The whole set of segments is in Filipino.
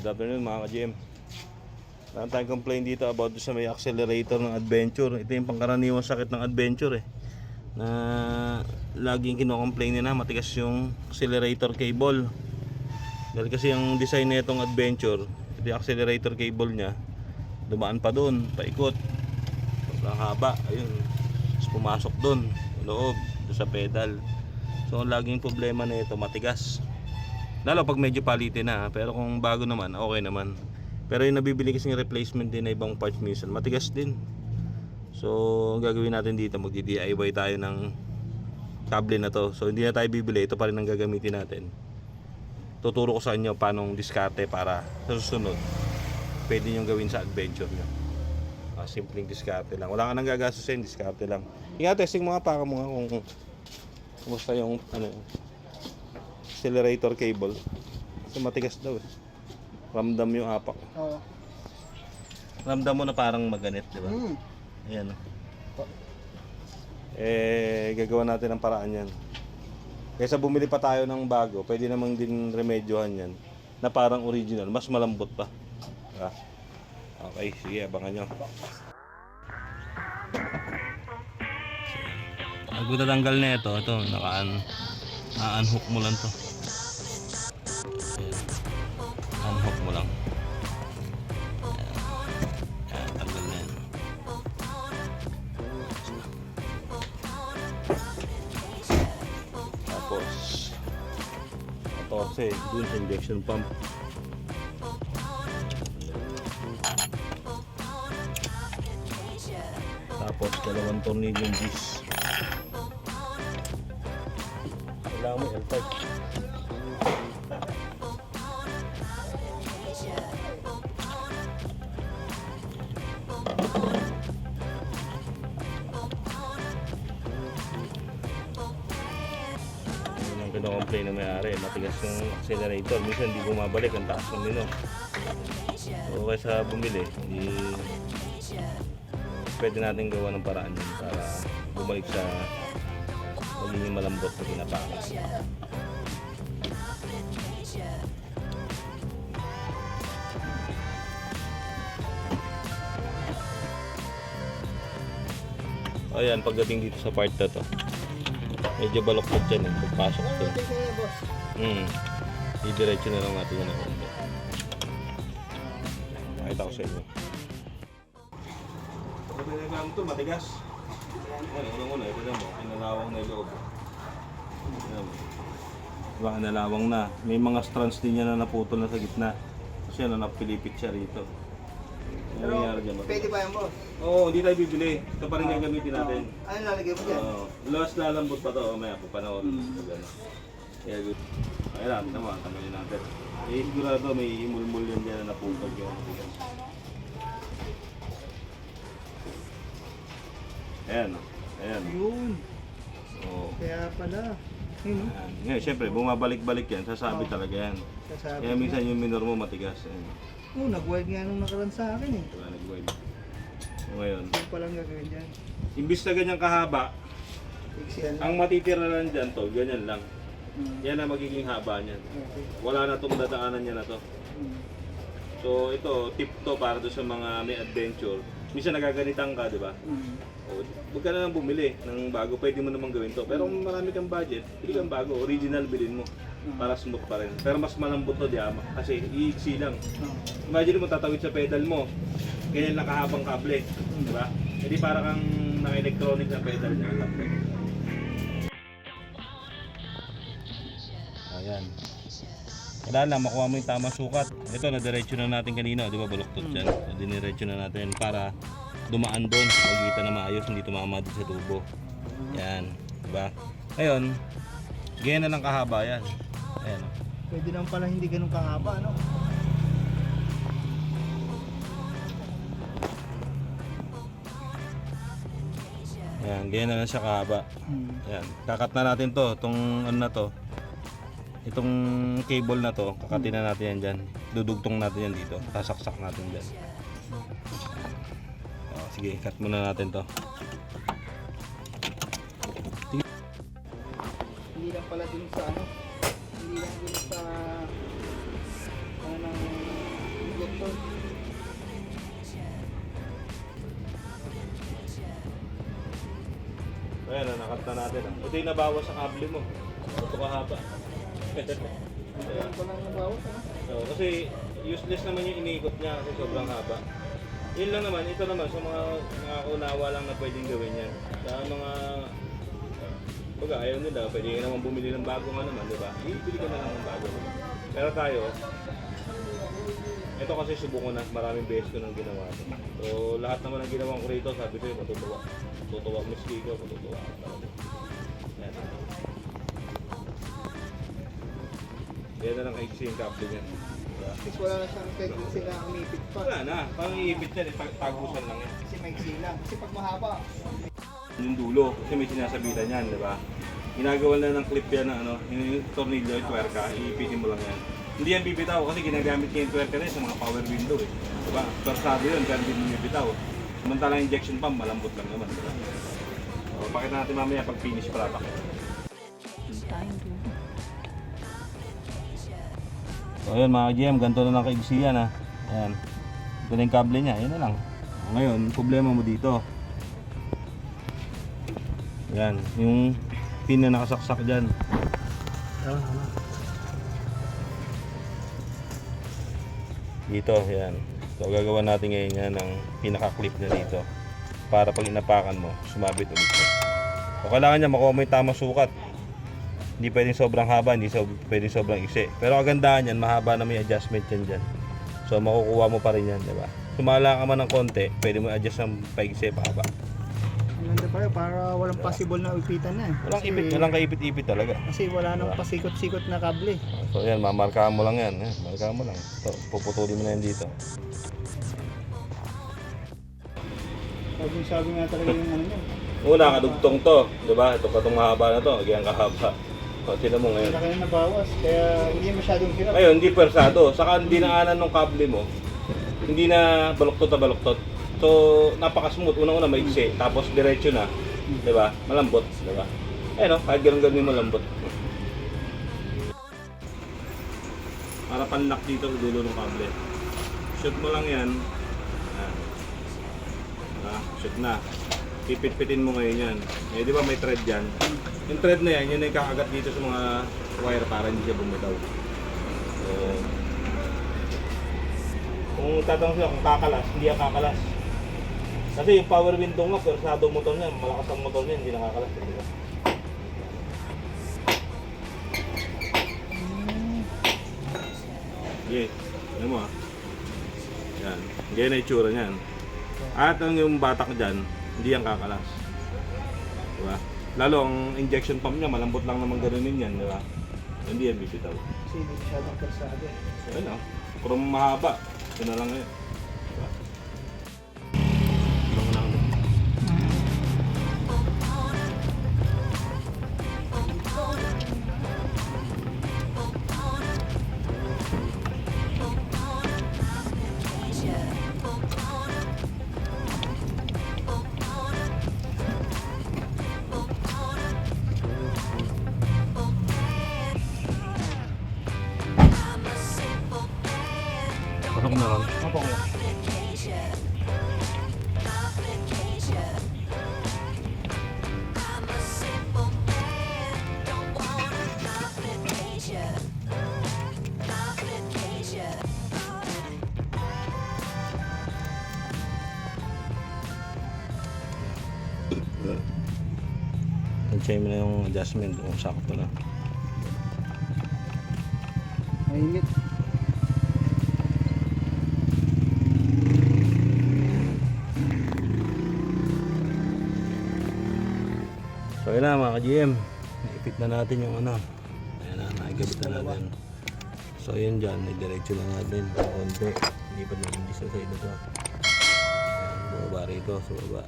Good afternoon mga ka-GM. Meron tayong complaint dito about sa may accelerator ng Adventure. Ito yung pangkaraniwang sakit ng Adventure na laging kino-complain na matigas yung accelerator cable. Dahil kasi yung design na itong Adventure, ito yung accelerator cable nya, dumaan pa doon, paikot. Sobrang haba, ayun. Tapos pumasok doon, loob, doon sa pedal. So ang laging problema na ito, matigas. Lalo pag medyo palitin na, pero kung bago naman, okay naman. Pero yung nabibili kasi ng replacement din na ibang parts minsan, matigas din. So ang gagawin natin dito, magdi-DIY tayo ng kable na to. So hindi na tayo bibili, ito pa rin ang gagamitin natin. Tuturo ko sa inyo paano diskarte para sa susunod pwede nyo gawin sa Adventure nyo. Simpleng diskarte lang, wala ka nang gagastusin, diskarte lang. Testing mga paka mo kung kumusta yung accelerator cable. Kasi matigas daw Ramdam yung apak. Oo. Ramdam mo na parang maganit, di ba? Ayan. Gagawa natin ang paraan yan. Kaysa bumili pa tayo ng bago, pwede namang din remedyohan yan na parang original, mas malambot pa. Diba? Okay, sige, abangan nyo. Pag tatanggal na ito, naka-unhook mo lang to. Unhook mo lang. Ayan, tanggal na yan. Tapos 14 dun sa injection pump. Tapos dalawang tornilyong G's. Kailangan mo L5. Kino-complain na may-ari, matigas yung accelerator. Minsan hindi bumabalik ang taas ng mino. So kaysa bumili, pwede natin gawa ng paraan yun para bumalik sa magiging malambot na pinapakas. Ayan, pagdating dito sa part na to, medyo baloktot dyan pagpasok to. Didiretso na lang natin yun ako. Makita ko sa inyo. Pagka pinagam ito, matigas. Unang-una, ito na mo, kinalawang na yung loob. Diba, kinalawang na. May mga strands din yan na naputol na sa gitna. Kasi ano, napilipit siya rito. Pwede ba yan, boss? Oo, hindi tayo bibili. Ito pa rin gagamitin natin. Ano lalagay mo dyan? Lawas lalambot pa ito. Mamaya po panoorin. Ayan lang, naman, tamayin natin. Sigurado may imulmul yun dyan na naputol yung matigas. Ayan. Yun. Oo. Kaya pala. Ngayon, syempre, bumabalik-balik yan. Sasabi talaga yan. Kaya minsan yung minor mo matigas. Nag-wild nga nung nakaraan sa akin eh. Diba, nag-wild. Ngayon, Ito palang gagawin dyan. imbis na ganyang kahaba, Iksiyan lang. ang matitira lang dyan to, ganyan lang. Yan ang magiging haba niyan. Okay. Wala na itong dadaanan niya na to. So ito, tip to para doon sa mga may adventure. Minsan nagaganitan ka, di ba? Huwag ka na lang bumili ng bago, pwede mo namang gawin to. Pero kung marami kang budget, bili kang bago, original bilhin mo. Para smooth pa rin. Pero mas malambot to, diama. Kasi iiksi lang. Imagine mo, tatawid sa pedal mo. Ganyan lang kahabang kable. Di ba? Hindi para kang naka-electronic na pedal niya. Ayan. Kailangan lang makuha mo yung tamang sukat. Ito, na-diretso na natin kanina. Di ba, baluktot dyan. So, diniretso na natin para dumaan doon. Pagkita na maayos, hindi tumama din sa tubo. Yan. Di ba? Ngayon, ganyan na lang kahaba yan. Ayan. Pwede naman pala hindi ganun kahaba, no? Ayan, ganyan na lang siya kahaba. Ayan. Kakat na natin to. Itong ano na to. Itong cable na to, kakatin na natin yan dyan. Dudugtong natin yan dito. Sasaksak natin dyan. Sige, cut muna natin to. Hindi lang pala din sa ano, hindi lang din sa ano ng tol. Ayan, nakat na natin. Ito yung nabawas sa kable mo. Ito kahaba. Ayan ko lang nabawas, ano? So, kasi useless naman yung iniikot niya kasi sobrang haba. Yun lang naman, ito naman sa mga nakakaunawa lang na pwedeng gawin yan. Sa mga baga, ayaw nila, pwede ka naman bumili ng bago nga naman, di ba? Bili ka na lang ng bago. Pero tayo, ito kasi subukan na, maraming beses ko nang ginawa ito. So, lahat naman ng ginawa ko rito, sabi ko yung matutuwa. Matutuwa, miski ko, matutuwa. Yan. Yan na lang kaiksi yung kable niya. Diba? Kasi wala na siyang technique sila umipit pa. Wala na, parang iipit yan, tagusan lang yan. Kasi maiksi lang. Kasi pag mahaba, Yung dulo, kasi may sinasabitan yan, di ba? Ginagawa na ng clip yan na ano, yung tornilyo, yung twerka, iipitin mo lang yan. Hindi yan bibitaw kasi ginagamit niya yung twerka rin sa mga power window eh. Di ba? Torsado yun, pero hindi mo bibitaw. Samantalang injection pump, malambot lang naman. Di ba? So, pakita natin mamaya pag finish product. So ayun mga GM, ganito na lang kaigsi yan ha. Ayan. Ito na yung kable niya, yun na lang. Ngayon, problema mo dito. Yan, yung pin na nakasaksak dyan. Dito, yan. So gagawa natin ngayon yan ng pinaka-clip na dito. Para pag inapakan mo, sumabit ulit siya. So kailangan niya makuha mo yung tamang sukat. Hindi pwedeng sobrang haba, hindi pwedeng sobrang iksi. Pero kagandahan yan, mahaba na may adjustment yan dyan. So makukuha mo pa rin yan, di ba? Sumala ka man ng konti, pwede mo adjust ng paiksi, pahaba. ang ganda pa yun, para walang possible na upitan na eh. Walang Kasi- ipit, walang kaipit-ipit talaga. Kasi wala nang Diba? pasikot-sikot na kable. So yan, mamarkahan mo lang yan. Markahan mo lang. So, puputulin mo na yan dito. Sabi nga talaga yung ano yun. Una, kadugtong to. Diba? Ito pa itong mahaba na to. Ganyan kahaba. So, sila mo ngayon. Malaki na nabawas, kaya hindi masyadong hirap. Ngayon, hindi persado. Saka hindi naanan ng kable mo. Hindi na baluktot na baluktot. So, napaka-smooth. Unang-una maiksi. Tapos diretso na. Diba? Malambot. Diba? Ayun o, kahit ganun-ganun malambot. Para panlock dito sa dulo ng kable. Shoot mo lang yan. Ayan. Shoot na. Pipit-pitin mo ngayon yan. Eh, di ba may thread yan? Yung thread na yan, yun ay kakagat dito sa mga wire para hindi siya bumitaw. So, kung tatanong siya kung kakalas, hindi yan kakalas. Kasi yung power window nga, persado motor niya, malakas ang motor niya, hindi nakakalas. Di ba? Okay, ano mo ah. Yan, ganyan na itsura niyan. At ang yung batak dyan, hindi yan kakalas. Diba? Lalo ang injection pump niya, malambot lang naman ganunin yan, diba? Hindi yan bibitaw. Kasi hindi masyadong persado. So yun o, from mahaba, ito na lang ngayon. Diba? Lang na lang. Pasok na lang. Opo ko. Tansyahin mo na yung adjustment kung sakto na. Mainit. So yun na mga ka-GM, naipit na natin yung ano. Ayan na, nakikabit na natin. So yun dyan, diretso lang natin. Konti, lipat na yung sa side na to. Ayan, bumaba rito, sa baba.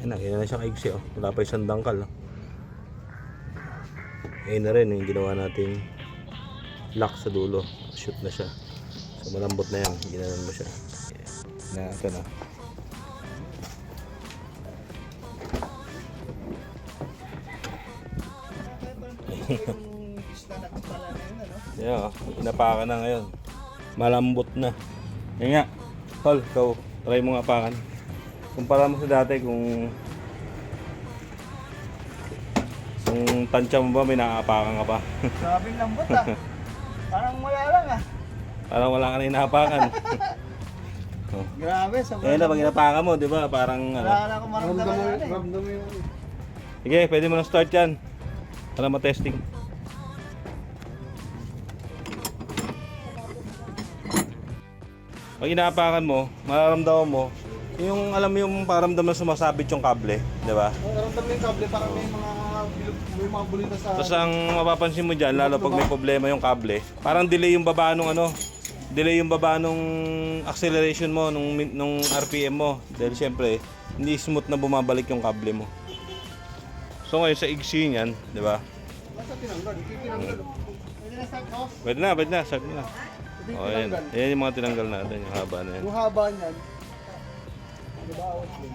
Ayan na, kaya na siya kaigsi oh. Wala pa isang dangkal oh. Ayan na rin yung ginawa nating lock sa dulo. Shoot na siya. So malambot na yan, ginawan mo siya. Ayan, na ito na. Yung pista na pala na yun, ano? Yeah, inapakan na ngayon. malambot na. Yan nga. Tol, ikaw, try mo nga apakan. Kumpara mo sa dati kung tansya mo ba, may nakaapakan ka pa. Grabing lambot ah. Parang wala lang ah. Parang wala ka na inaapakan. Oh. Grabe, sobrang Eh na, pag inapakan mo, di ba? Parang ano. wala na akong maramdaman na eh. Ramdam mo yung... Sige, pwede mo na start yan. Para matesting. Pag inaapakan mo, mararamdaman mo, yung alam mo yung paramdam na sumasabit yung kable, di ba? Ramdam mo yung kable, parang may mga bulita sa... Tapos ang mapapansin mo dyan, lalo pag may problema yung kable, parang delay yung baba nung ano, delay yung baba nung acceleration mo, nung RPM mo. Dahil syempre, hindi smooth na bumabalik yung kable mo. So ngayon sa igsi niyan, di ba? Basta tinanggal, tinanggal. Pwede na start off. Pwede na, start mo na. Pwede O yan, tinanggal. yan yung mga tinanggal natin, yung haba na yan. Yung haba niyan. Nabawat din.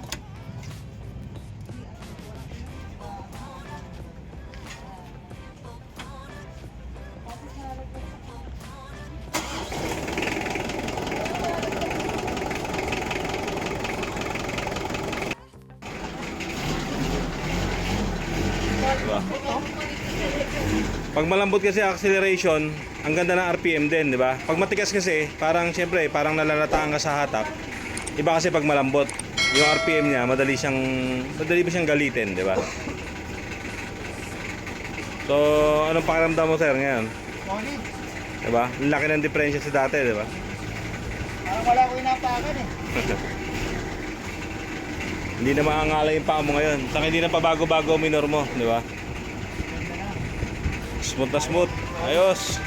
Diba? Pag malambot kasi acceleration, ang ganda ng RPM din, di ba? Pag matigas kasi, parang syempre, parang nalalataan ka sa hatak. Iba kasi pag malambot, yung RPM niya, madali ba siyang galitin, di ba? So, anong pakiramdam mo, sir, ngayon? Solid. Di ba? Ang laki ng diferensya sa dati, di ba? Parang wala ko inapakan eh. Hindi na maangala yung paa mo ngayon. Saka hindi na pabago-bago minor mo, di ba? Smooth na smooth. Ayos.